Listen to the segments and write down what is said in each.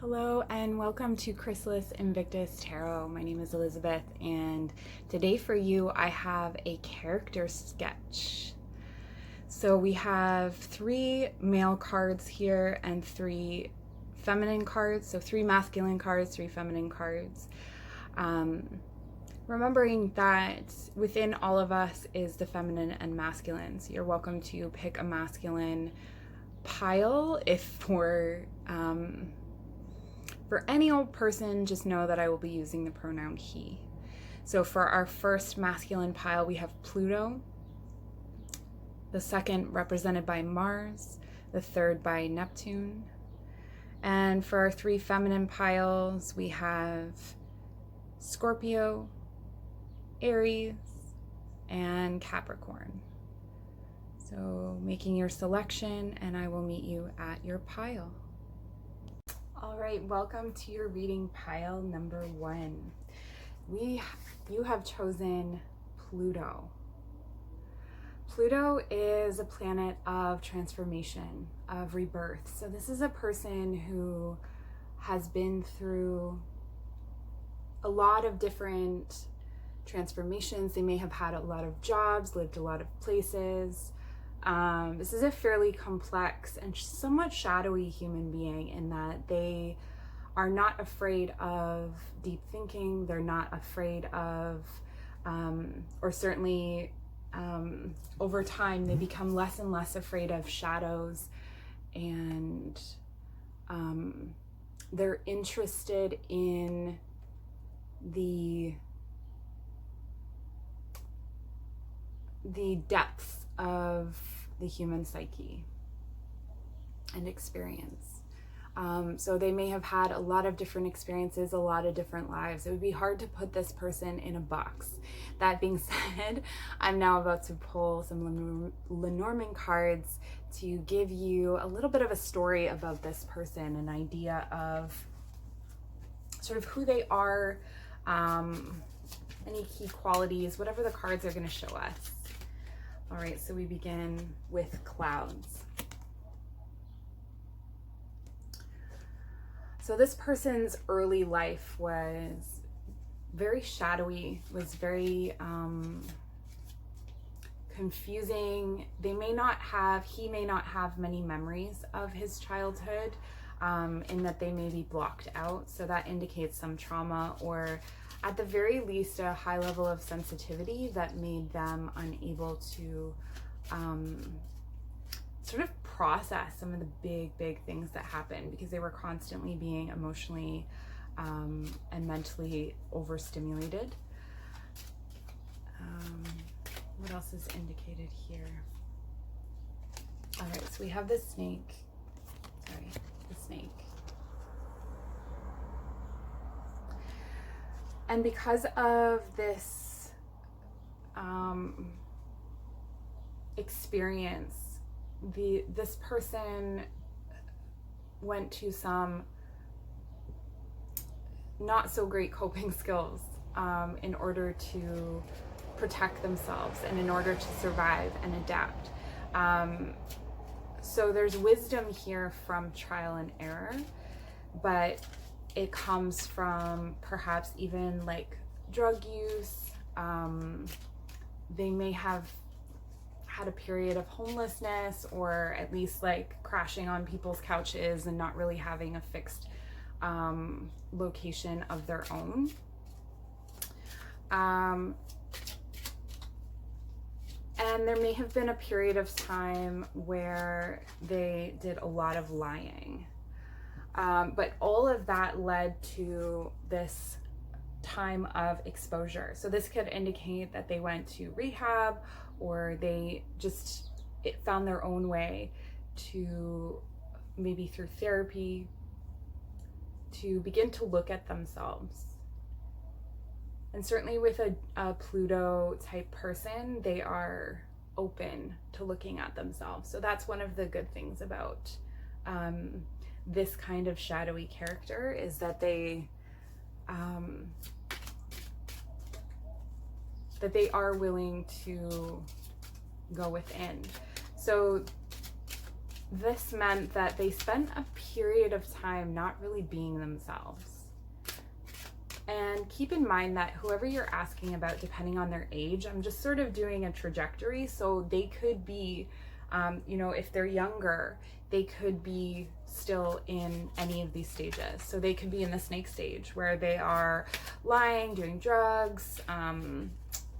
Hello and welcome to Chrysalis Invictus Tarot. My name is Elizabeth, and today for you I have a character sketch. So we have 3 male cards here and 3 feminine cards. So 3 masculine cards, 3 feminine cards. Remembering that within all of us is the feminine and masculine. So you're welcome to pick a masculine pile. If for any old person, just know that I will be using the pronoun he. So for our first masculine pile, we have Pluto, the second represented by Mars, the third by Neptune. And for our 3 feminine piles, we have Scorpio, Aries, and Capricorn. So making your selection, and I will meet you at your pile. All right, welcome to your reading pile number 1. You have chosen Pluto. Pluto is a planet of transformation, of rebirth. So this is a person who has been through a lot of different transformations. They may have had a lot of jobs, lived a lot of places. This is a fairly complex and somewhat shadowy human being in that they are not afraid of deep thinking. They're not afraid of, or certainly over time, they become less and less afraid of shadows, and they're interested in the depths of the human psyche and experience. So they may have had a lot of different experiences, a lot of different lives. It would be hard to put this person in a box. That being said, I'm now about to pull some Lenormand cards to give you a little bit of a story about this person, an idea of sort of who they are, any key qualities, whatever the cards are going to show us. All right, so we begin with clouds. So this person's early life was very shadowy, was very confusing. He may not have many memories of his childhood, in that they may be blocked out. So that indicates some trauma, or at the very least a high level of sensitivity that made them unable to sort of process some of the big things that happened, because they were constantly being emotionally and mentally overstimulated. What else is indicated here? All right, so we have the snake. Sorry, the snake. And because of this experience, this person went to some not so great coping skills in order to protect themselves and in order to survive and adapt. So there's wisdom here from trial and error, but it comes from perhaps even like drug use. They may have had a period of homelessness, or at least like crashing on people's couches and not really having a fixed location of their own. And there may have been a period of time where they did a lot of lying. But all of that led to this time of exposure. So this could indicate that they went to rehab, or they just found their own way to, maybe through therapy, to begin to look at themselves. And certainly with a Pluto type person, they are open to looking at themselves. So that's one of the good things about this kind of shadowy character, is that they are willing to go within. So this meant that they spent a period of time not really being themselves. And keep in mind that whoever you're asking about, depending on their age, I'm just sort of doing a trajectory. So they could be, you know, if they're younger, they could be still in any of these stages. So they could be in the snake stage where they are lying, doing drugs,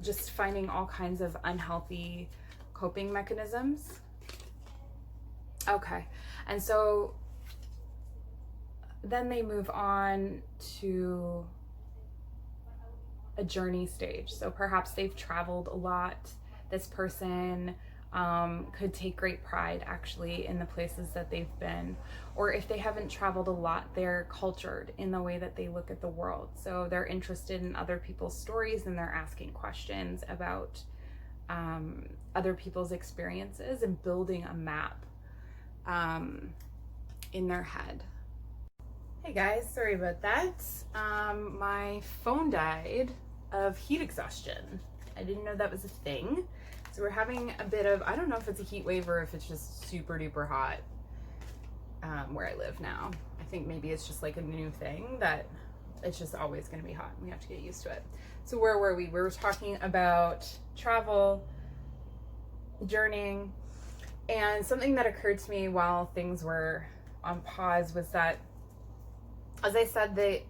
just finding all kinds of unhealthy coping mechanisms. Okay, and so then they move on to a journey stage. So perhaps they've traveled a lot. This person could take great pride actually in the places that they've been. Or if they haven't traveled a lot, they're cultured in the way that they look at the world. So they're interested in other people's stories and they're asking questions about other people's experiences and building a map in their head. Hey guys, sorry about that. My phone died of heat exhaustion. I didn't know that was a thing. So we're having a bit of, I don't know if it's a heat wave or if it's just super duper hot where I live now. I think maybe it's just like a new thing that it's just always going to be hot. We have to get used to it. So where were we? We were talking about travel, journeying, and something that occurred to me while things were on pause was that, as I said, they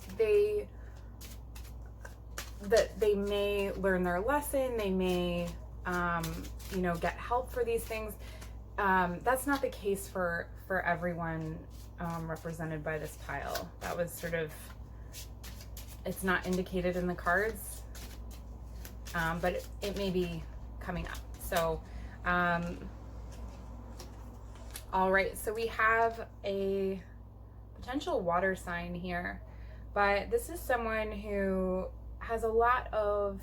may learn their lesson, they may you know, get help for these things. That's not the case for everyone represented by this pile. That was sort of, it's not indicated in the cards, but it may be coming up. So all right, so we have a potential water sign here, but this is someone who has a lot of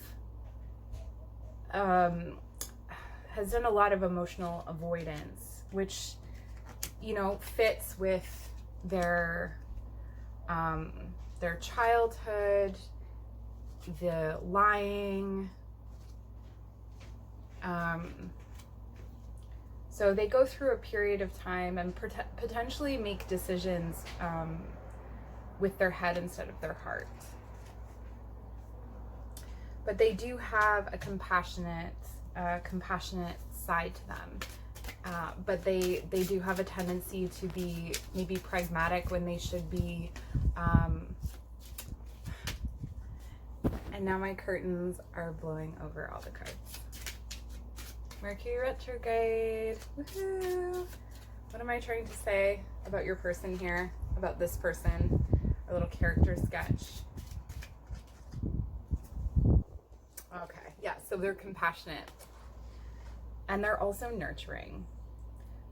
has done a lot of emotional avoidance, which, you know, fits with their childhood, the lying. So they go through a period of time and potentially make decisions with their head instead of their heart. But they do have a compassionate side to them. But they do have a tendency to be maybe pragmatic when they should be. And now my curtains are blowing over all the cards. Mercury retrograde. Woohoo! What am I trying to say about your person here? About this person? A little character sketch. Okay, yeah, so they're compassionate. And they're also nurturing.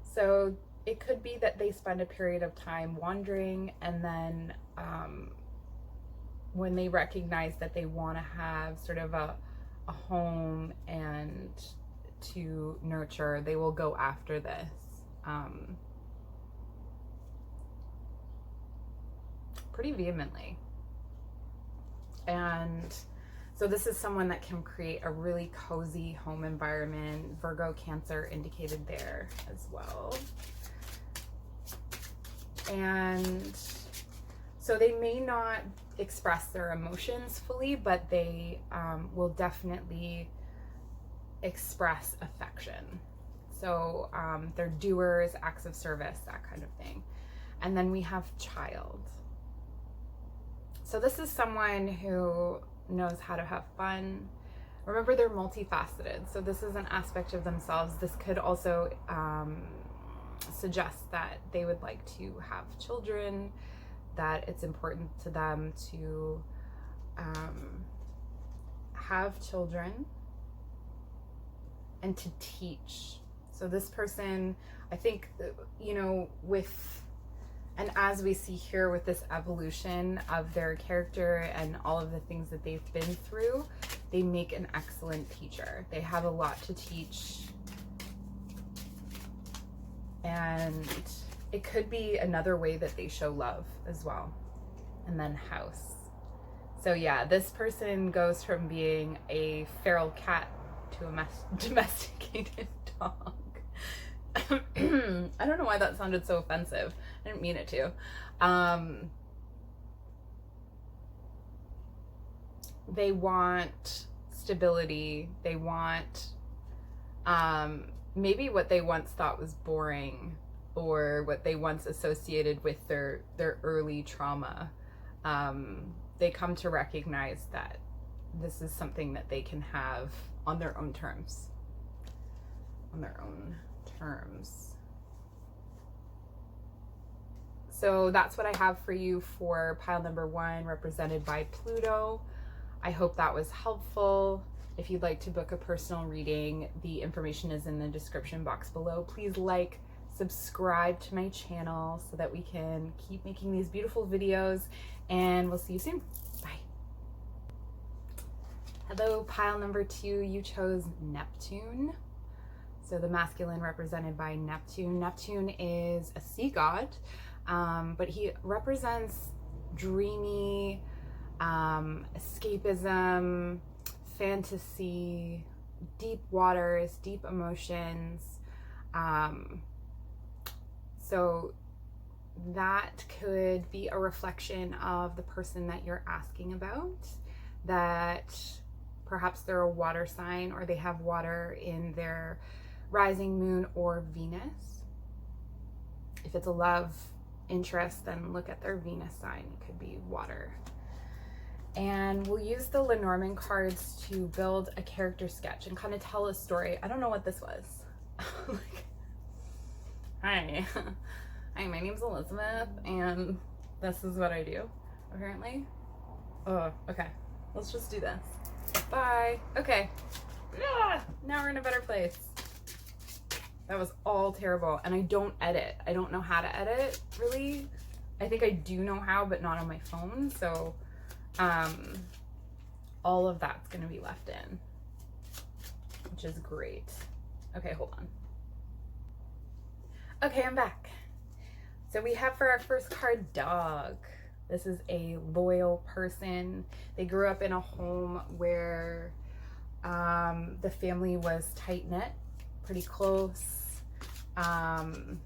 So it could be that they spend a period of time wandering, and then when they recognize that they want to have sort of a home and to nurture, they will go after this. Pretty vehemently. And so this is someone that can create a really cozy home environment. Virgo, Cancer indicated there as well. And so they may not express their emotions fully, but they will definitely express affection. So they're doers, acts of service, that kind of thing. And then we have child. So this is someone who knows how to have fun. Remember, they're multifaceted. So this is an aspect of themselves. This could also suggest that they would like to have children, that it's important to them to have children and to teach. So this person, I think, you know, and as we see here with this evolution of their character and all of the things that they've been through, they make an excellent teacher. They have a lot to teach. And it could be another way that they show love as well. And then house. So yeah, this person goes from being a feral cat to a domesticated dog. I don't know why that sounded so offensive. I didn't mean it to. They want stability. They want maybe what they once thought was boring, or what they once associated with their early trauma. They come to recognize that this is something that they can have on their own terms. On their own terms. So that's what I have for you for pile number 1, represented by Pluto. I hope that was helpful. If you'd like to book a personal reading, the information is in the description box below. Please like, subscribe to my channel so that we can keep making these beautiful videos, and we'll see you soon. Bye. Hello, pile number 2, you chose Neptune. So the masculine represented by Neptune. Neptune is a sea god, but he represents dreamy, escapism, fantasy, deep waters, deep emotions. So that could be a reflection of the person that you're asking about, that perhaps they're a water sign, or they have water in their rising, moon, or Venus. If it's a love interest, then look at their Venus sign. It could be water. And we'll use the Lenormand cards to build a character sketch and kind of tell a story. I don't know what this was. Hi. Hi, my name's Elizabeth, and this is what I do, apparently. Oh, okay. Let's just do this. Bye. Okay. Now we're in a better place. That was all terrible, and I don't edit. I don't know how to edit, really. I think I do know how, but not on my phone, so all of that's going to be left in, which is great. Okay, hold on. Okay, I'm back. So we have for our first card, dog. This is a loyal person. They grew up in a home where the family was tight-knit, pretty close. And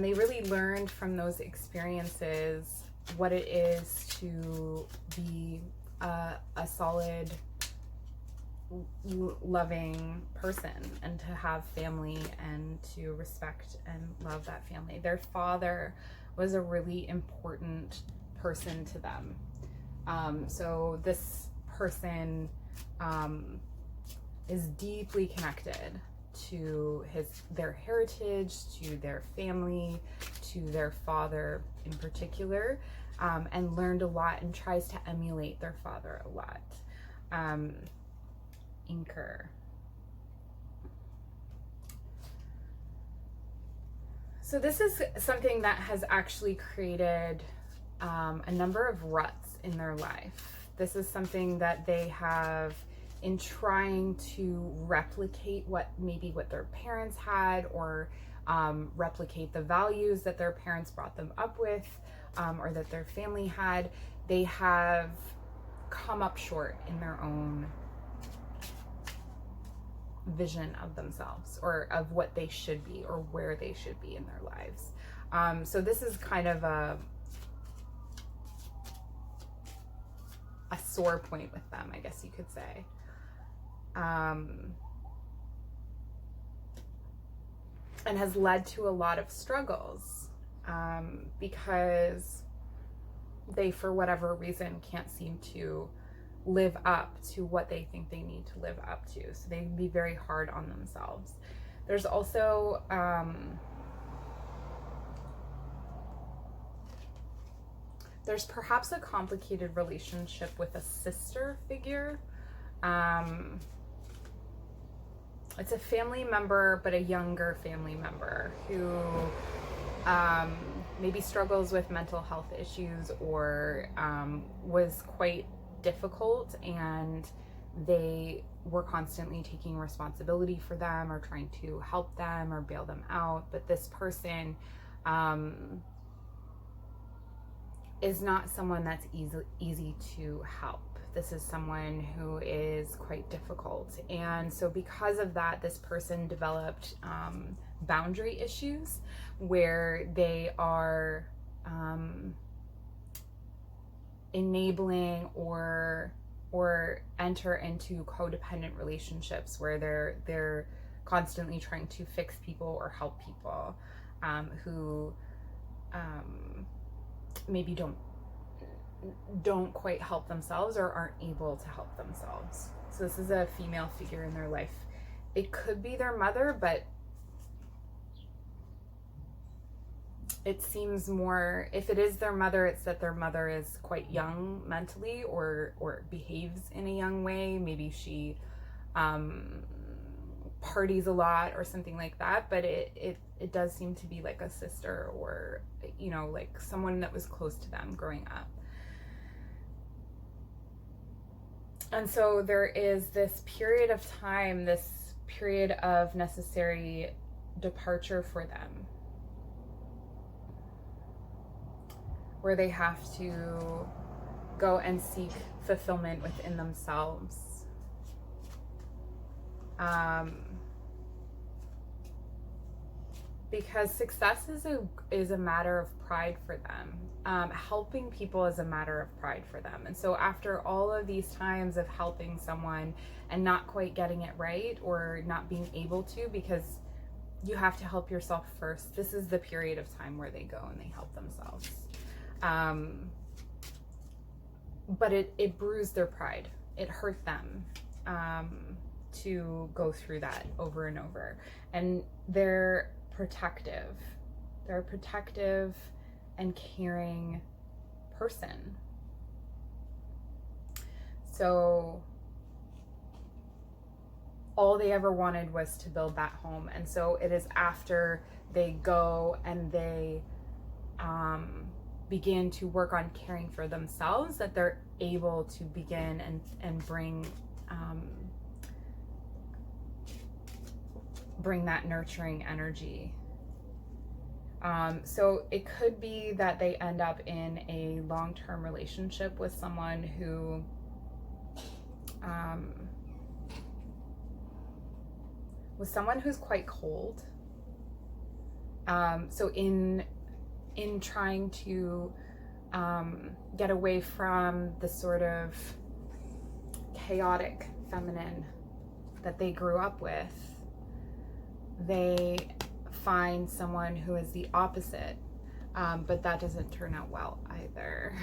they really learned from those experiences what it is to be a solid, loving person, and to have family, and to respect and love that family. Their father was a really important person to them. So this person is deeply connected to their heritage, to their family, to their father in particular, and learned a lot and tries to emulate their father a lot. Inker. So this is something that has actually created a number of ruts in their life. This is something that they have, in trying to replicate what their parents had, or replicate the values that their parents brought them up with, or that their family had. They have come up short in their own vision of themselves, or of what they should be, or where they should be in their lives. So this is kind of a sore point with them, I guess you could say. And has led to a lot of struggles, because they, for whatever reason, can't seem to live up to what they think they need to live up to. So they can be very hard on themselves. There's also there's perhaps a complicated relationship with a sister figure. It's a family member, but a younger family member who maybe struggles with mental health issues, or was quite difficult, and they were constantly taking responsibility for them, or trying to help them or bail them out. But this person is not someone that's easy to help. this is someone who is quite difficult. And so because of that, this person developed boundary issues where they are enabling or enter into codependent relationships where they're constantly trying to fix people or help people who maybe don't quite help themselves or aren't able to help themselves. So this is a female figure in their life. It could be their mother, but it seems more, if it is their mother, it's that their mother is quite young mentally or behaves in a young way. Maybe she parties a lot or something like that, but it does seem to be like a sister or, you know, like someone that was close to them growing up. And so there is this period of time, this period of necessary departure for them, where they have to go and seek fulfillment within themselves. Because success is a matter of pride for them. Helping people is a matter of pride for them. And so after all of these times of helping someone and not quite getting it right or not being able to, because you have to help yourself first, this is the period of time where they go and they help themselves. But it bruised their pride. It hurt them to go through that over and over. And they're protective. They're a protective and caring person. So all they ever wanted was to build that home. And so it is after they go and they begin to work on caring for themselves that they're able to begin and bring that nurturing energy. So it could be that they end up in a long-term relationship with someone who who's quite cold. So in trying to get away from the sort of chaotic feminine that they grew up with, they find someone who is the opposite, but that doesn't turn out well either.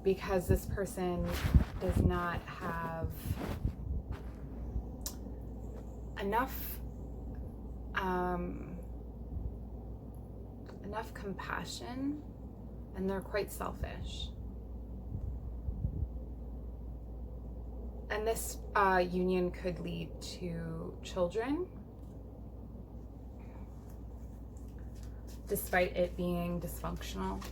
Because this person does not have enough compassion, and they're quite selfish. And this union could lead to children, despite it being dysfunctional.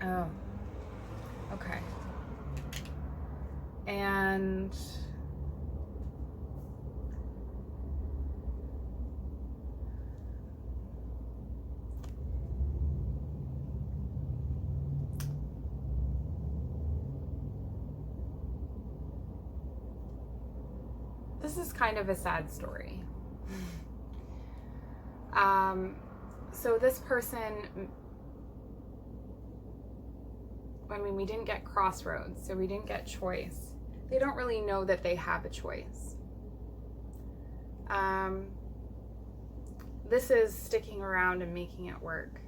Oh, okay. And this is kind of a sad story. So this person, I mean, we didn't get crossroads, so we didn't get choice. They don't really know that they have a choice. This is sticking around and making it work.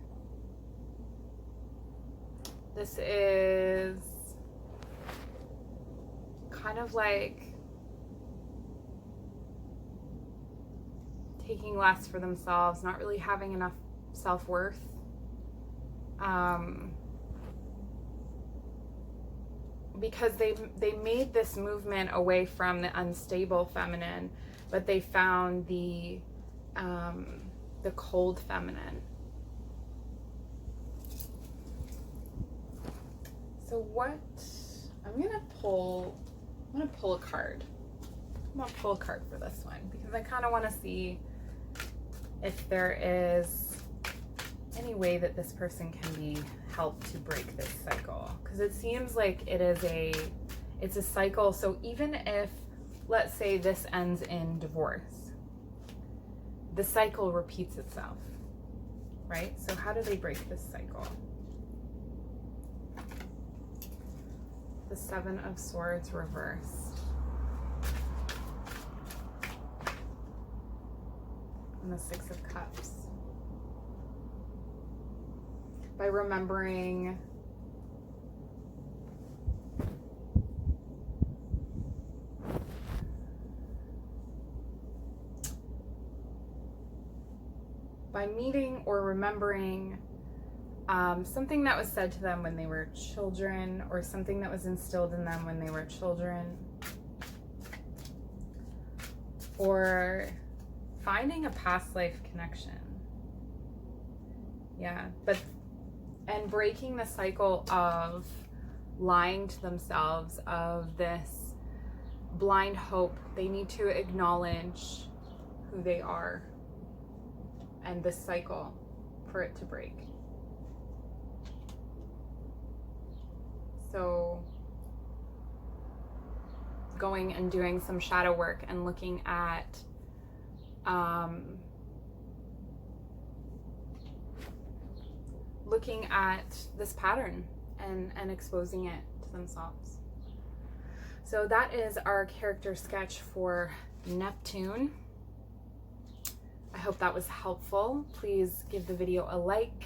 This is kind of like taking less for themselves, not really having enough self-worth. Because they made this movement away from the unstable feminine, but they found the cold feminine. So what I'm gonna pull a card. I'm gonna pull a card for this one because I kind of want to see if there is any way that this person can be helped to break this cycle, because it seems like it's a cycle. So even if, let's say, this ends in divorce, the cycle repeats itself, right? So how do they break this cycle? The Seven of Swords reversed. And the Six of Cups. By remembering meeting or remembering something that was said to them when they were children, or something that was instilled in them when they were children, or finding a past life connection. Yeah, and breaking the cycle of lying to themselves, of this blind hope. They need to acknowledge who they are and this cycle for it to break. So going and doing some shadow work and looking at this pattern and exposing it to themselves. So that is our character sketch for Neptune. I hope that was helpful. Please give the video a like,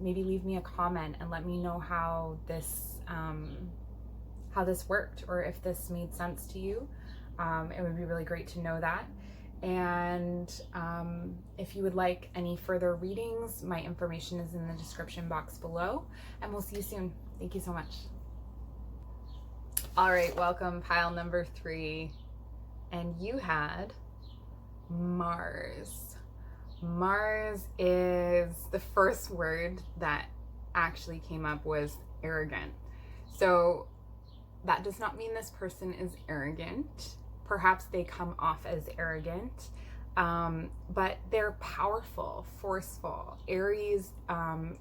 maybe leave me a comment and let me know how this worked, or if this made sense to you. It would be really great to know that. And if you would like any further readings, my information is in the description box below, and we'll see you soon. Thank you so much. All right, welcome pile number 3, and you had Mars. Mars is the first word that actually came up was arrogant. So that does not mean this person is arrogant. Perhaps they come off as arrogant, but they're powerful, forceful. Aries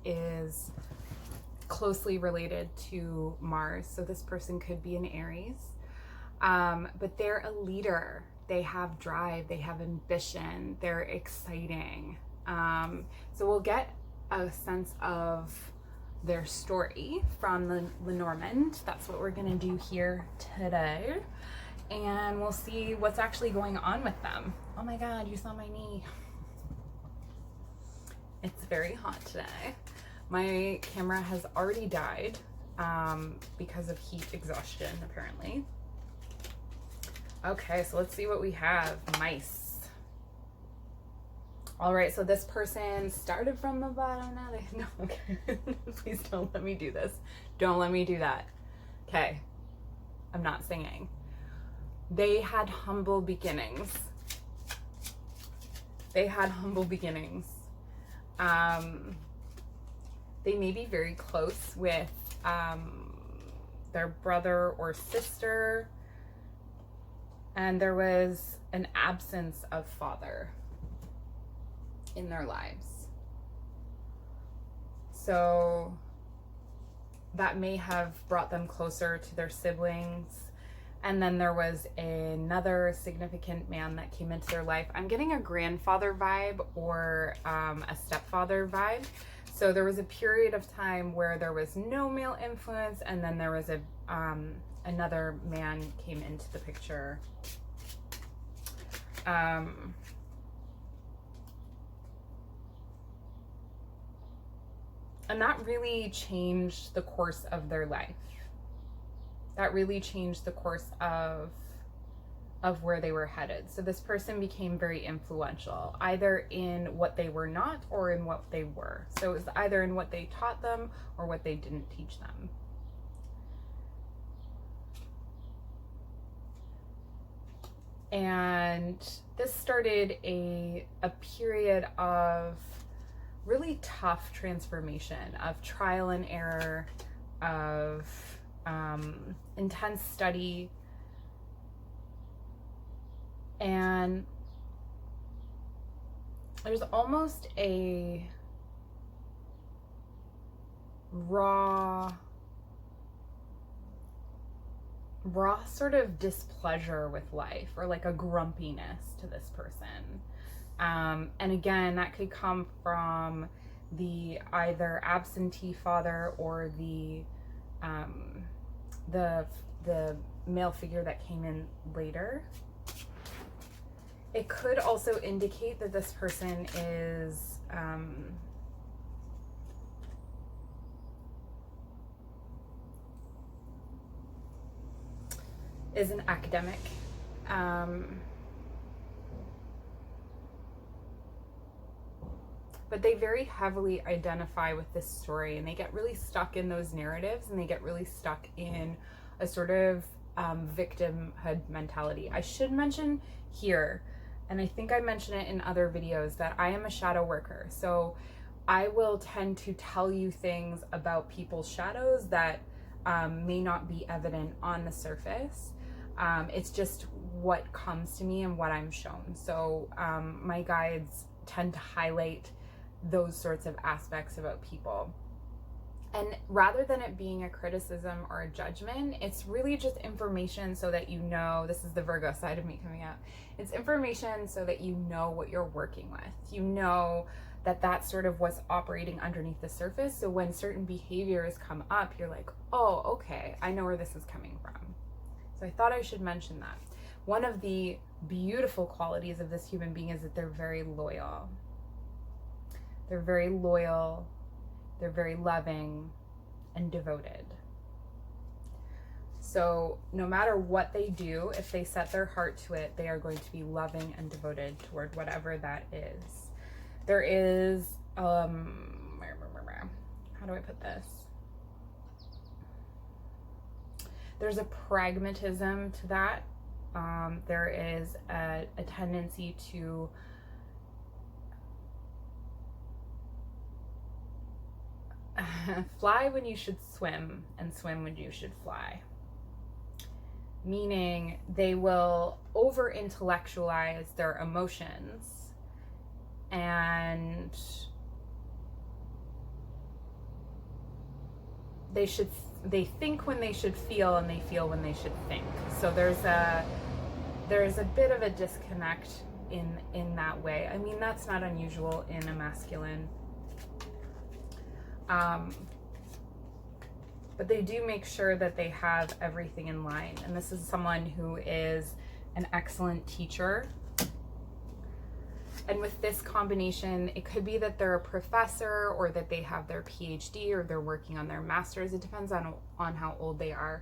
is closely related to Mars, so this person could be an Aries, but they're a leader. They have drive, they have ambition, they're exciting. So we'll get a sense of their story from the Lenormand. That's what we're gonna do here today. And we'll see what's actually going on with them. Oh my God, you saw my knee. It's very hot today. My camera has already died because of heat exhaustion, apparently. Okay, so let's see what we have. Mice. All right, so this person started from the bottom. Now they, no, okay. Please don't let me do this. Don't let me do that. Okay, I'm not singing. They had humble beginnings. They had humble beginnings. They may be very close with their brother or sister, and there was an absence of father in their lives. So that may have brought them closer to their siblings. And then there was another significant man that came into their life. I'm getting a grandfather vibe or a stepfather vibe. So there was a period of time where there was no male influence, and then there was another man came into the picture. And that really changed the course of their life. That really changed the course of where they were headed. So this person became very influential, either in what they were not or in what they were. So it was either in what they taught them or what they didn't teach them. And this started a period of really tough transformation, of trial and error, of intense study. And there's almost a raw sort of displeasure with life, or like a grumpiness to this person. And again, that could come from the either absentee father or the male figure that came in later. It could also indicate that this person is an academic. But they very heavily identify with this story, and they get really stuck in those narratives, and they get really stuck in a sort of victimhood mentality. I should mention here, and I think I mentioned it in other videos, that I am a shadow worker. So I will tend to tell you things about people's shadows that may not be evident on the surface. It's just what comes to me and what I'm shown. So my guides tend to highlight those sorts of aspects about people. And rather than it being a criticism or a judgment, it's really just information so that you know, this is the Virgo side of me coming out. It's information so that you know what you're working with. You know that that's sort of what's operating underneath the surface. So when certain behaviors come up, you're like, oh, okay, I know where this is coming from. So I thought I should mention that. One of the beautiful qualities of this human being is that they're very loyal. They're very loyal, they're very loving and devoted. So no matter what they do, if they set their heart to it, they are going to be loving and devoted toward whatever that is. There is, how do I put this? There's a pragmatism to that. There is a tendency to fly when you should swim, and swim when you should fly. Meaning they will over intellectualize their emotions, and they think when they should feel, and they feel when they should think. So there's a bit of a disconnect in that way. I mean, that's not unusual in a masculine. But they do make sure that they have everything in line. And this is someone who is an excellent teacher. And with this combination, it could be that they're a professor, or that they have their PhD, or they're working on their master's. It depends on how old they are.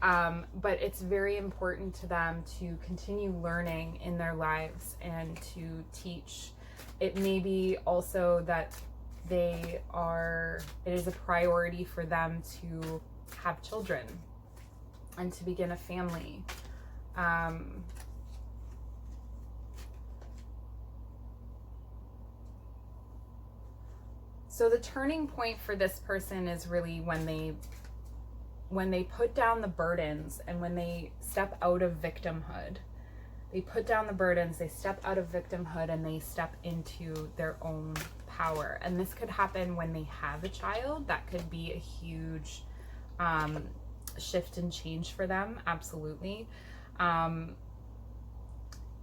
But it's very important to them to continue learning in their lives and to teach. It may be also that it is a priority for them to have children and to begin a family. So the turning point for this person is really when they put down the burdens, and when they step out of victimhood. They put down the burdens, they step out of victimhood, and they step into their own power. And this could happen when they have a child. That could be a huge shift and change for them, absolutely. And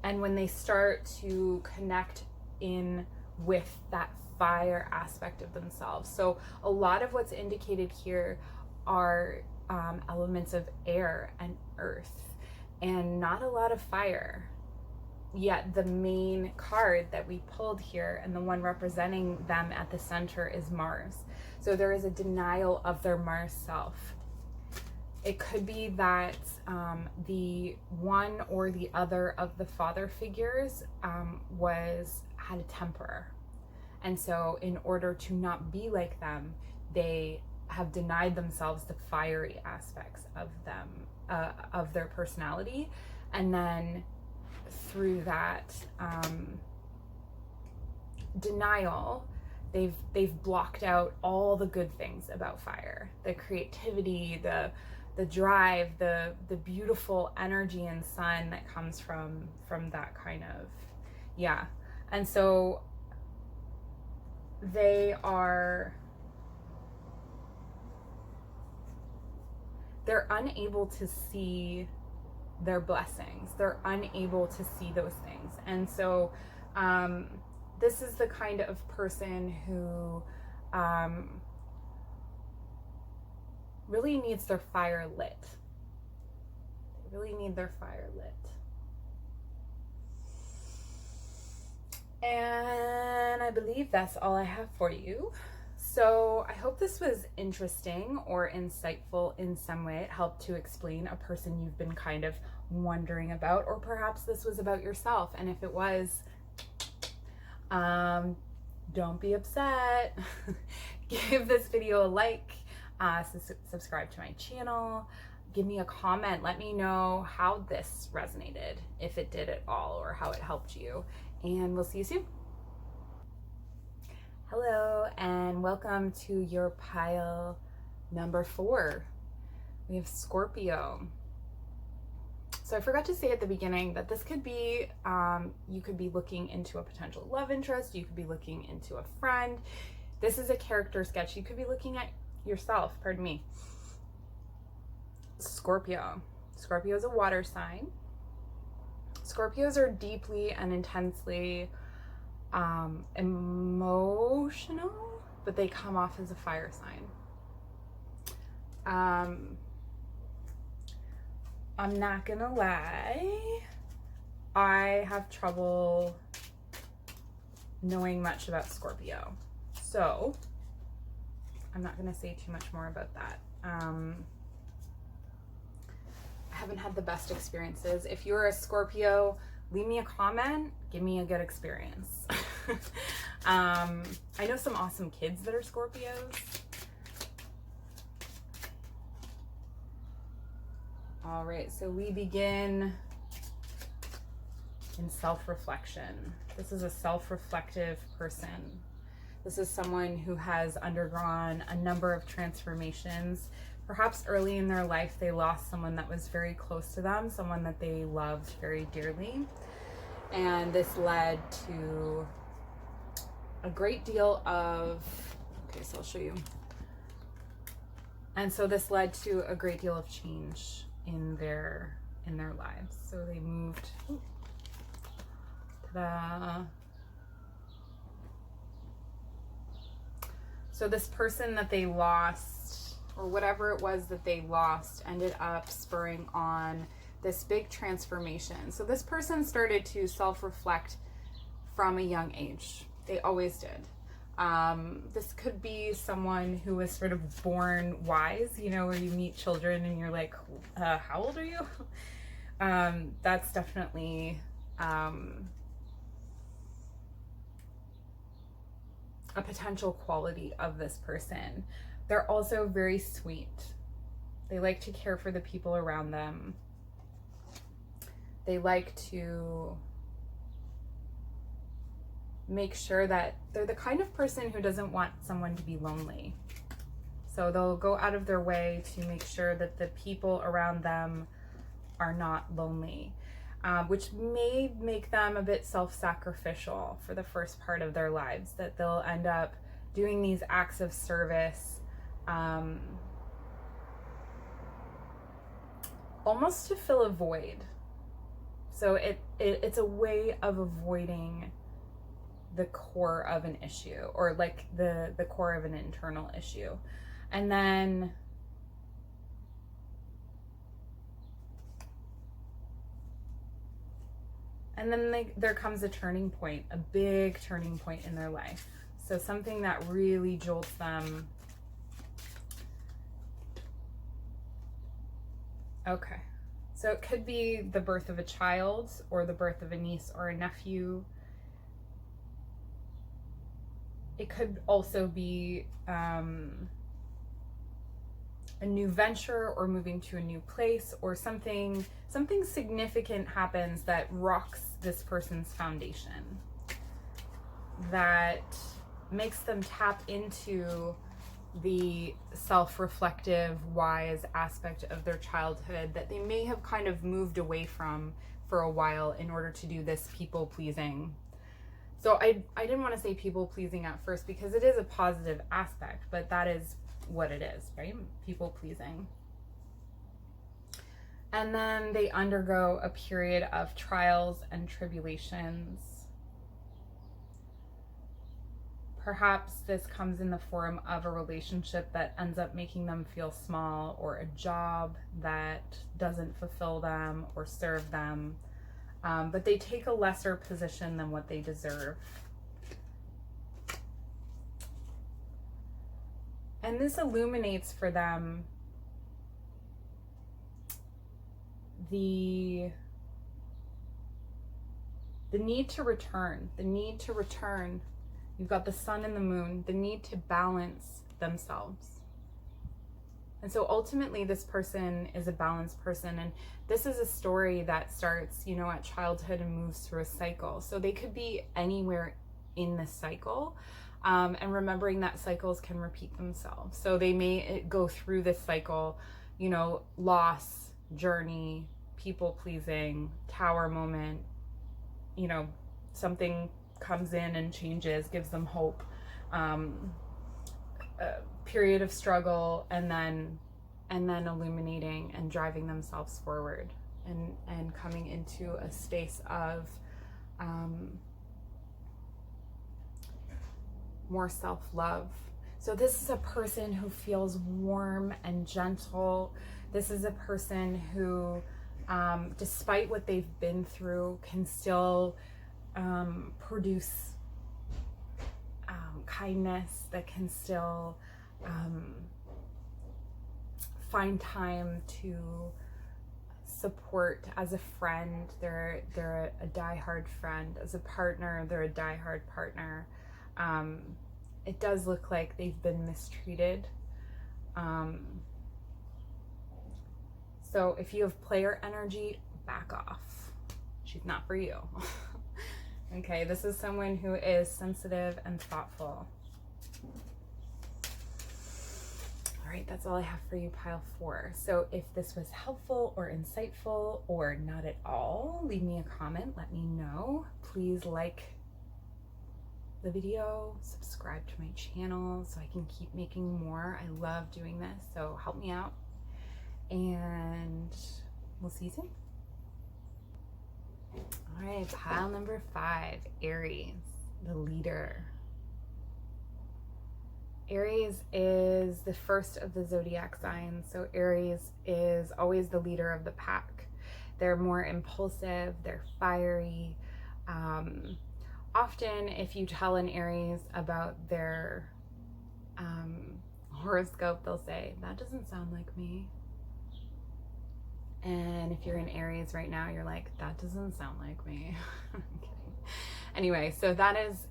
when they start to connect in with that fire aspect of themselves. So a lot of what's indicated here are elements of air and earth, and not a lot of fire. Yet the main card that we pulled here, and the one representing them at the center, is Mars. So there is a denial of their Mars self. It could be that the one or the other of the father figures had a temper. And so in order to not be like them, they have denied themselves the fiery aspects of them, of their personality. And then through that denial, they've blocked out all the good things about fire, the creativity, the drive, the beautiful energy and sun that comes from that kind of, yeah. And so they are they're unable to see their blessings. They're unable to see those things. And so this is the kind of person who really needs their fire lit. They really need their fire lit. And I believe that's all I have for you. So I hope this was interesting or insightful in some way. It helped to explain a person you've been kind of wondering about, or perhaps this was about yourself. And if it was, don't be upset. Give this video a like, subscribe to my channel, give me a comment, let me know how this resonated, if it did at all, or how it helped you. And we'll see you soon. Hello, and welcome to your pile number 4. We have Scorpio. So I forgot to say at the beginning that this could be, you could be looking into a potential love interest, you could be looking into a friend. This is a character sketch. You could be looking at yourself, pardon me. Scorpio. Scorpio is a water sign. Scorpios are deeply and intensely emotional, but they come off as a fire sign. I'm not gonna lie, I have trouble knowing much about Scorpio, so I'm not gonna say too much more about that. I haven't had the best experiences. If you're a Scorpio, leave me a comment, give me a good experience. I know some awesome kids that are Scorpios. All right, so we begin in self-reflection. This is a self-reflective person. This is someone who has undergone a number of transformations. Perhaps early in their life, they lost someone that was very close to them, someone that they loved very dearly. And this led to a great deal of, okay, so I'll show you. And so this led to a great deal of change in their lives. So they moved, ta-da. So this person that they lost, or whatever it was that they lost, ended up spurring on this big transformation. So this person started to self-reflect from a young age. They always did. This could be someone who was sort of born wise, you know, where you meet children and you're like, how old are you? That's definitely a potential quality of this person. They're also very sweet. They like to care for the people around them. They like to make sure that they're the kind of person who doesn't want someone to be lonely. So they'll go out of their way to make sure that the people around them are not lonely, which may make them a bit self-sacrificial for the first part of their lives, that they'll end up doing these acts of service almost to fill a void. So it's a way of avoiding the core of an issue, or like the core of an internal issue. And then there comes a turning point, a big turning point in their life. So something that really jolts them. Okay, so it could be the birth of a child, or the birth of a niece or a nephew. It could also be a new venture, or moving to a new place, or something significant happens that rocks this person's foundation, that makes them tap into the self-reflective, wise aspect of their childhood that they may have kind of moved away from for a while in order to do this people-pleasing. So I didn't want to say people-pleasing at first, because it is a positive aspect, but that is what it is, right? People-pleasing. And then they undergo a period of trials and tribulations. Perhaps this comes in the form of a relationship that ends up making them feel small, or a job that doesn't fulfill them or serve them. But they take a lesser position than what they deserve. And this illuminates for them the need to return, You've got the sun and the moon, the need to balance themselves. And so ultimately this person is a balanced person, and this is a story that starts, you know, at childhood and moves through a cycle. So they could be anywhere in this cycle, and remembering that cycles can repeat themselves. So they may go through this cycle, you know, loss, journey, people pleasing, tower moment, you know, something comes in and changes, gives them hope, a period of struggle, and then illuminating and driving themselves forward, and coming into a space of more self-love. So this is a person who feels warm and gentle. This is a person who, despite what they've been through, can still produce kindness, that can still find time to support as a friend. They're a diehard friend. As a partner, they're a diehard partner. It does look like they've been mistreated. So if you have player energy, back off. She's not for you. Okay, this is someone who is sensitive and thoughtful. All right, that's all I have for you, pile 4. So if this was helpful or insightful or not at all, leave me a comment, let me know. Please like the video, subscribe to my channel so I can keep making more. I love doing this, so help me out. And we'll see you soon. All right, pile number 5, Aries, the leader. Aries is the first of the zodiac signs, so Aries is always the leader of the pack. They're more impulsive, they're fiery. Often, if you tell an Aries about their horoscope, they'll say, that doesn't sound like me. And if you're in Aries right now, you're like, that doesn't sound like me. I'm kidding. Anyway, so that is,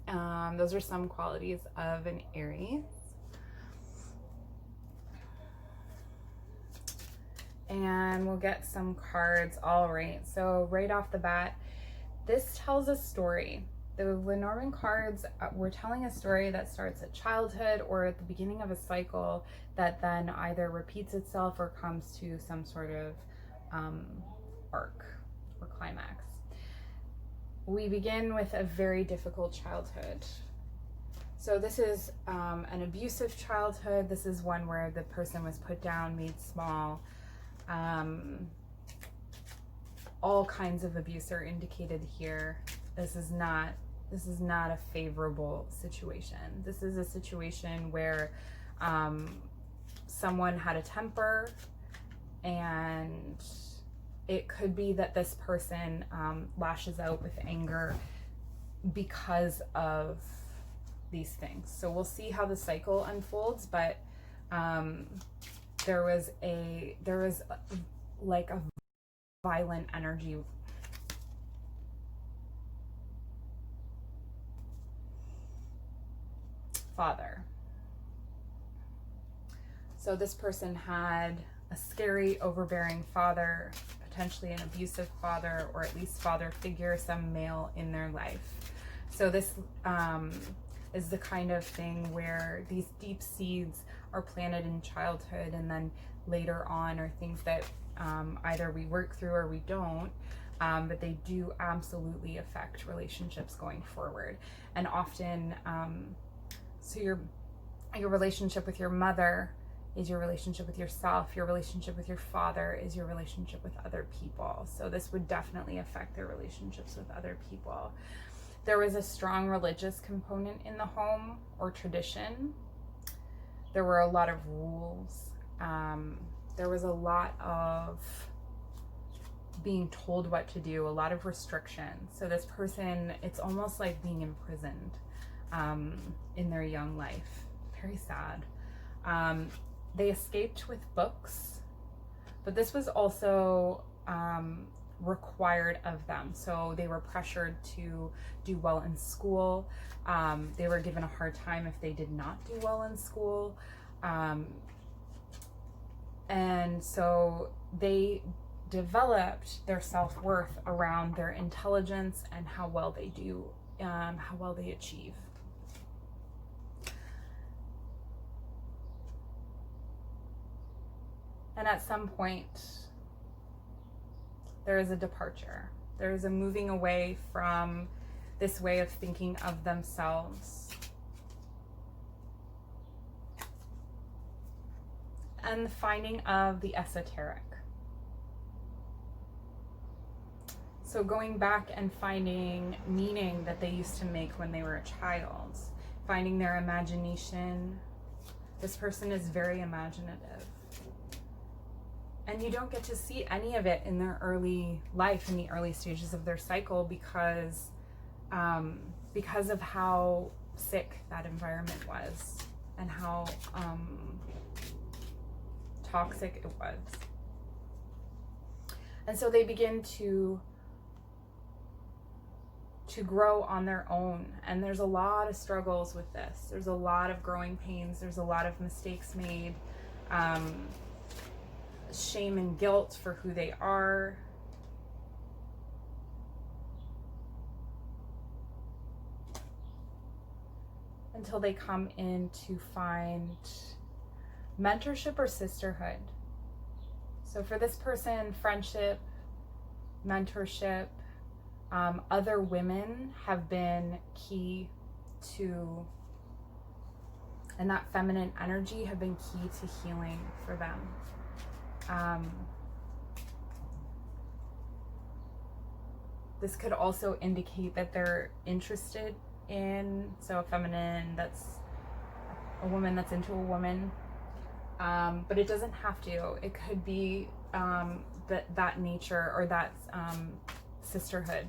those are some qualities of an Aries. And we'll get some cards. All right, so right off the bat, this tells a story. The Lenormand cards were telling a story that starts at childhood or at the beginning of a cycle that then either repeats itself or comes to some sort of arc or climax. We begin with a very difficult childhood. So this is an abusive childhood. This is one where the person was put down, made small. All kinds of abuse are indicated here. This is not a favorable situation. This is a situation where someone had a temper, and it could be that this person lashes out with anger because of these things. So we'll see how the cycle unfolds, but there was like a violent energy. Father. So this person had a scary, overbearing father, potentially an abusive father, or at least father figure, some male in their life. So this is the kind of thing where these deep seeds are planted in childhood, and then later on are things that either we work through or we don't, but they do absolutely affect relationships going forward. And often, so your relationship with your mother is your relationship with yourself. Your relationship with your father is your relationship with other people. So this would definitely affect their relationships with other people. There was a strong religious component in the home or tradition. There were a lot of rules. There was a lot of being told what to do, a lot of restrictions. So this person, it's almost like being imprisoned in their young life. Very sad. They escaped with books, but this was also required of them. So they were pressured to do well in school. They were given a hard time if they did not do well in school. And so they developed their self-worth around their intelligence and how well they do, how well they achieve. And at some point, there is a departure. There is a moving away from this way of thinking of themselves. And the finding of the esoteric. So going back and finding meaning that they used to make when they were a child. Finding their imagination. This person is very imaginative. And you don't get to see any of it in their early life, in the early stages of their cycle, because of how sick that environment was and how toxic it was. And so they begin to grow on their own. And there's a lot of struggles with this. There's a lot of growing pains. There's a lot of mistakes made. Shame and guilt for who they are. Until they come in to find mentorship or sisterhood. So for this person, friendship, mentorship, other women have been key to, and that feminine energy have been key to healing for them. This could also indicate that they're interested in, so a feminine, that's a woman that's into a woman, but it doesn't have to. It could be that nature or that sisterhood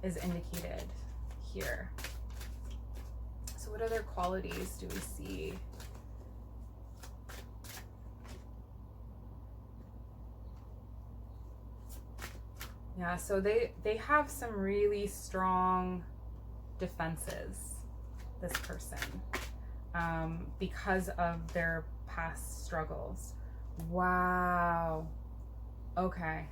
is indicated here. So what other qualities do we see? Yeah, so they have some really strong defenses, this person, because of their past struggles. Wow. Okay.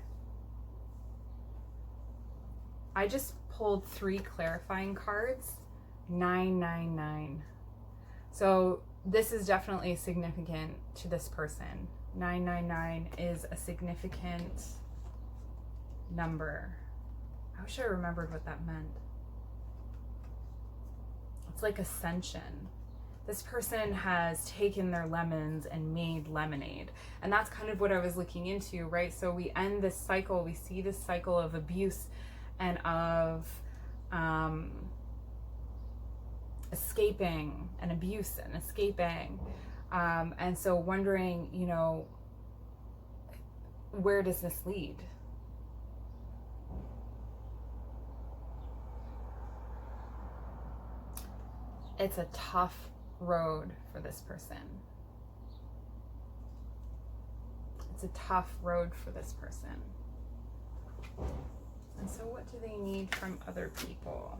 I just pulled 3 clarifying cards. 999. So this is definitely significant to this person. 999 is a significant number. I wish I remembered what that meant. It's like ascension. This person has taken their lemons and made lemonade. And that's kind of what I was looking into, right? So we end this cycle, we see this cycle of abuse and of escaping and abuse and escaping. And so wondering, you know, where does this lead? It's a tough road for this person. It's a tough road for this person. And so what do they need from other people?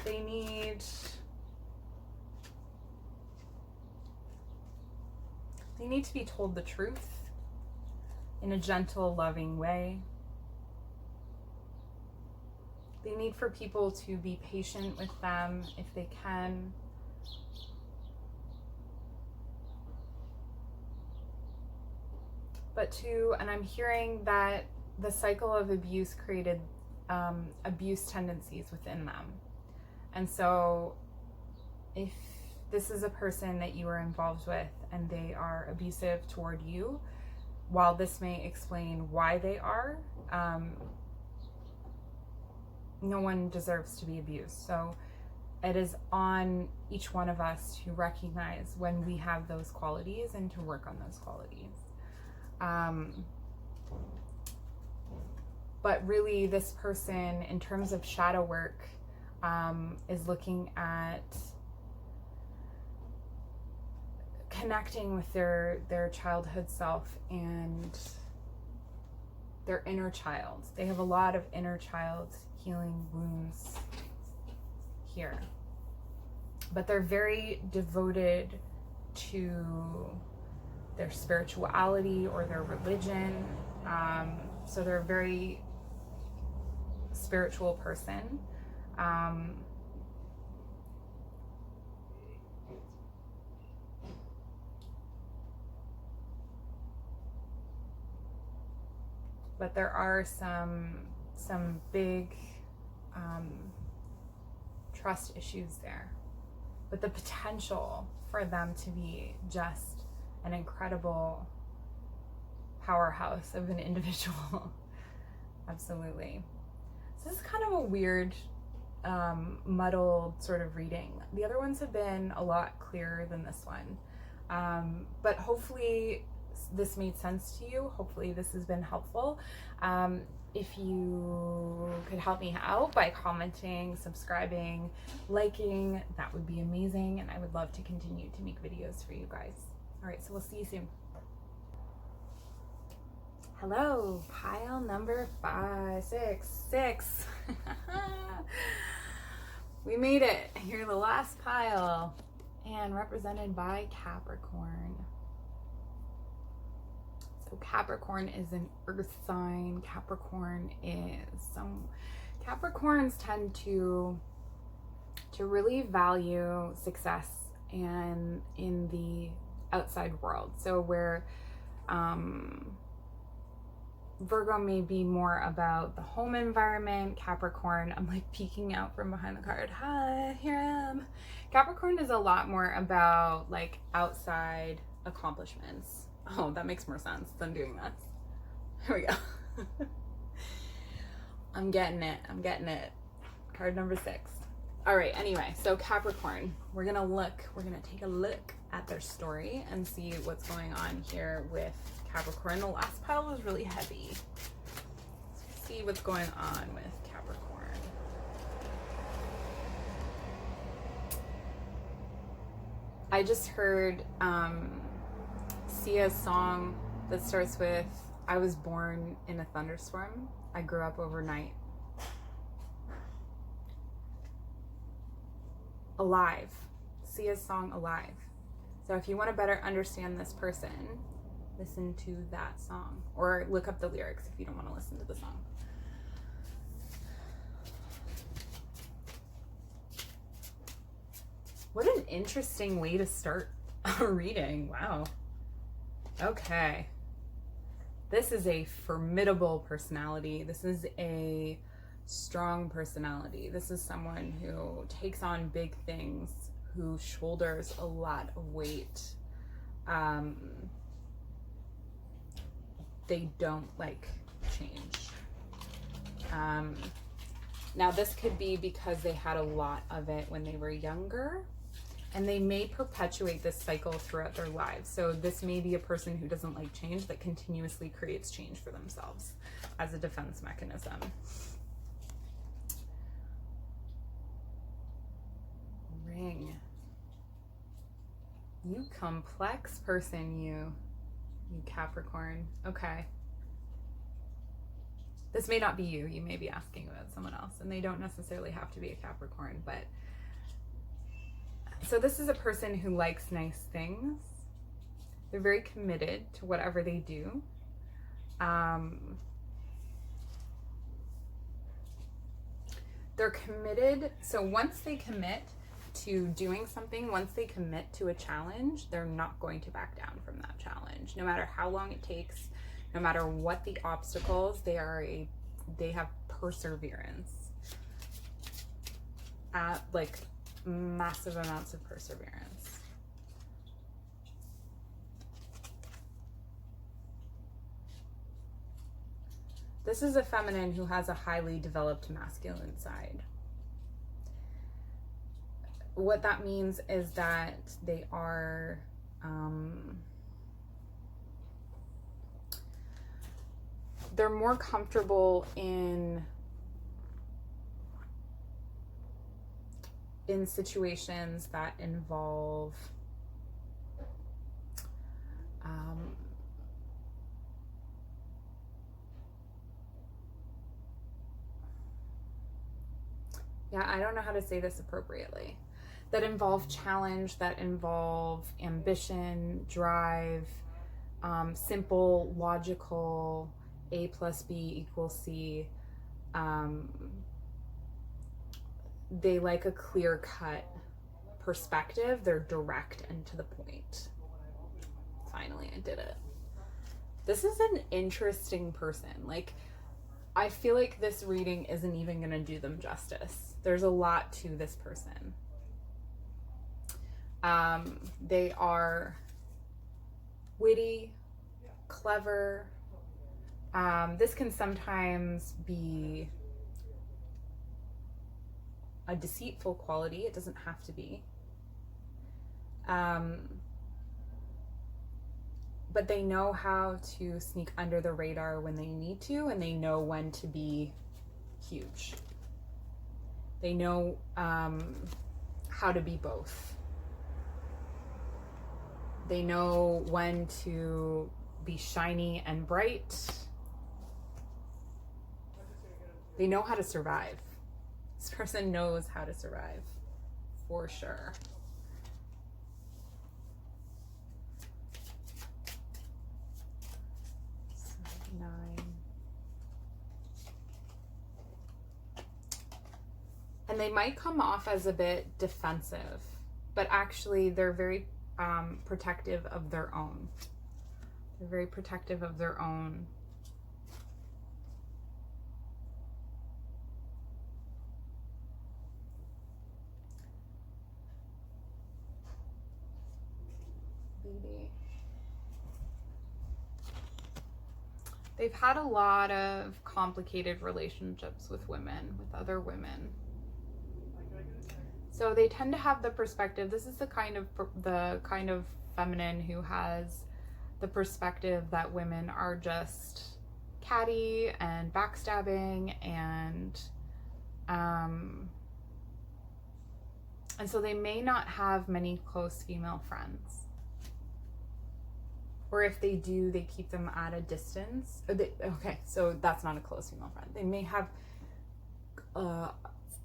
They need to be told the truth in a gentle, loving way. They need for people to be patient with them if they can. But and I'm hearing that the cycle of abuse created abuse tendencies within them. And so if this is a person that you are involved with and they are abusive toward you, while this may explain why they are, no one deserves to be abused. So it is on each one of us to recognize when we have those qualities and to work on those qualities. But really, this person, in terms of shadow work, is looking at connecting with their childhood self and their inner child. They have a lot of inner child healing wounds here. But they're very devoted to their spirituality or their religion. So they're a very spiritual person. But there are some big trust issues there. But the potential for them to be just an incredible powerhouse of an individual. Absolutely. So this is kind of a weird, muddled sort of reading. The other ones have been a lot clearer than this one. But hopefully this made sense to you. Hopefully this has been helpful. If you could help me out by commenting, subscribing, liking, that would be amazing. And I would love to continue to make videos for you guys. All right, so we'll see you soon. Hello, pile number 566. We made it. You're the last pile, and represented by Capricorn. So Capricorn is an earth sign. Capricorns tend to really value success and in the outside world. So where Virgo may be more about the home environment, Capricorn, I'm like peeking out from behind the card. Hi, here I am. Capricorn is a lot more about like outside accomplishments. Oh, that makes more sense than doing this. Here we go. I'm getting it. Card number 6. All right, anyway, so Capricorn, we're gonna take a look at their story and see what's going on here with Capricorn. The last pile was really heavy. Let's see what's going on with Capricorn. I just heard Sia's song that starts with, I was born in a thunderstorm. I grew up overnight. Alive. Sia's song, Alive. So if you want to better understand this person, listen to that song, or look up the lyrics if you don't want to listen to the song. What an interesting way to start a reading. Wow. Okay. This is a formidable personality. This is a strong personality. This is someone who takes on big things, who shoulders a lot of weight. They don't like change. Now this could be because they had a lot of it when they were younger, and they may perpetuate this cycle throughout their lives. So this may be a person who doesn't like change, that continuously creates change for themselves as a defense mechanism. Ring. You complex person, you Capricorn. Okay. This may not be you. You may be asking about someone else, and they don't necessarily have to be a Capricorn, but so this is a person who likes nice things. They're very committed to whatever they do. They're committed. So once they commit to doing something, once they commit to a challenge, they're not going to back down from that challenge. No matter how long it takes, no matter what the obstacles, they have perseverance. Like massive amounts of perseverance. This is a feminine who has a highly developed masculine side. What that means is that they are they're more comfortable in situations that involve yeah, I don't know how to say this appropriately. That involve challenge, that involve ambition, drive, simple, logical, A plus B equals C. They like a clear-cut perspective. They're direct and to the point. Finally, I did it. This is an interesting person. Like, I feel like this reading isn't even going to do them justice. There's a lot to this person. They are witty, clever. This can sometimes be a deceitful quality. It doesn't have to be. But they know how to sneak under the radar when they need to, and they know when to be huge. They know how to be both. They know when to be shiny and bright. They know how to survive. This person knows how to survive, for sure. So 9. And they might come off as a bit defensive, but actually they're very protective of their own. They're very protective of their own. They've had a lot of complicated relationships with women, with other women. So they tend to have the perspective, this is the kind of feminine who has the perspective that women are just catty and backstabbing, and so they may not have many close female friends. Or if they do, they keep them at a distance. Okay, so that's not a close female friend. They may have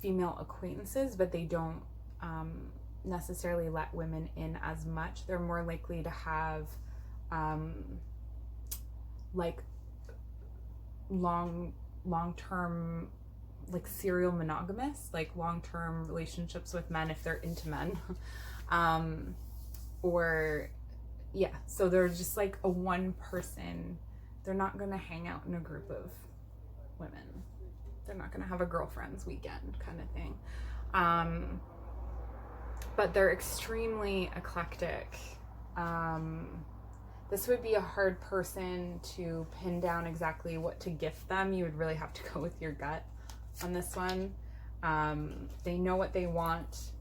female acquaintances, but they don't necessarily let women in as much. They're more likely to have like long-term, like serial monogamous, like long-term relationships with men if they're into men. Or yeah, so they're just like a one person. They're not going to hang out in a group of women. They're not going to have a girlfriend's weekend kind of thing. But they're extremely eclectic. This would be a hard person to pin down exactly what to gift them. You would really have to go with your gut on this one. They know what they want,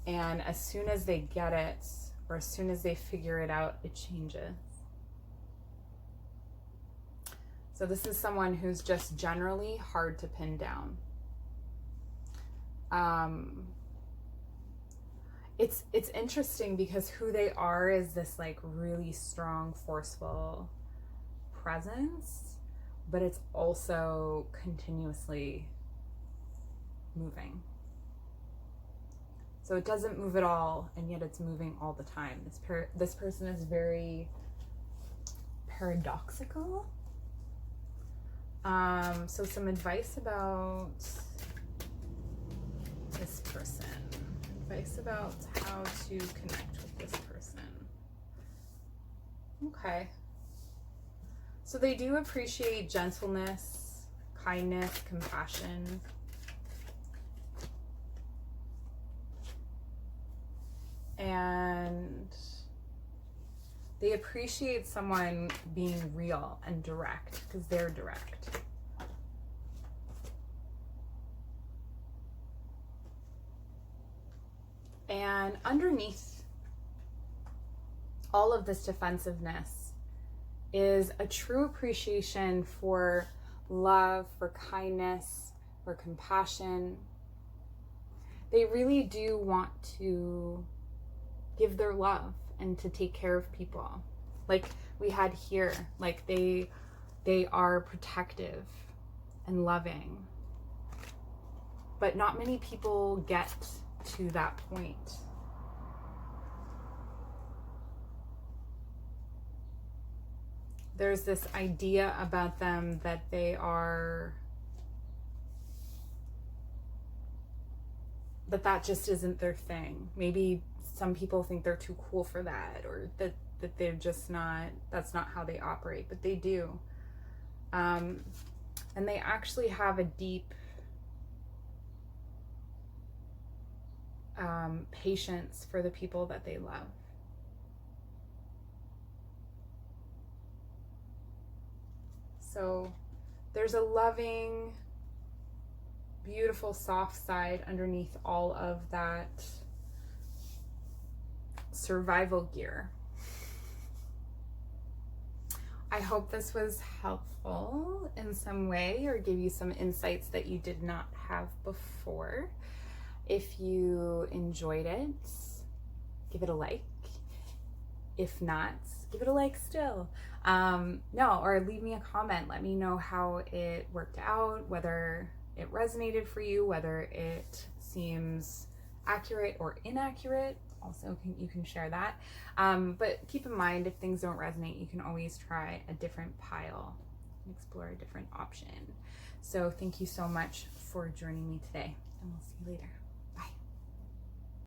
and as soon as they get it, or as soon as they figure it out, it changes. So this is someone who's just generally hard to pin down. It's interesting because who they are is this like really strong, forceful presence, but it's also continuously moving. So it doesn't move at all, and yet it's moving all the time. This person is very paradoxical. So some advice about this person. Advice about how to connect with this person. Okay. So they do appreciate gentleness, kindness, compassion. and they appreciate someone being real and direct because they're direct. And underneath all of this defensiveness is a true appreciation for love, for kindness, for compassion. They really do want to give their love and to take care of people. Like we had here, like they are protective and loving. But not many people get to that point. There's this idea about them that they are, that just isn't their thing. Maybe some people think they're too cool for that, or that they're just not, that's not how they operate, but they do. And they actually have a deep patience for the people that they love. So there's a loving, beautiful, soft side underneath all of that survival gear. I hope this was helpful in some way or gave you some insights that you did not have before. If you enjoyed it, give it a like. If not, give it a like still. No, or leave me a comment. Let me know how it worked out, whether it resonated for you, whether it seems accurate or inaccurate. Also, you can share that. But keep in mind, if things don't resonate, you can always try a different pile and explore a different option. So thank you so much for joining me today, and we'll see you later.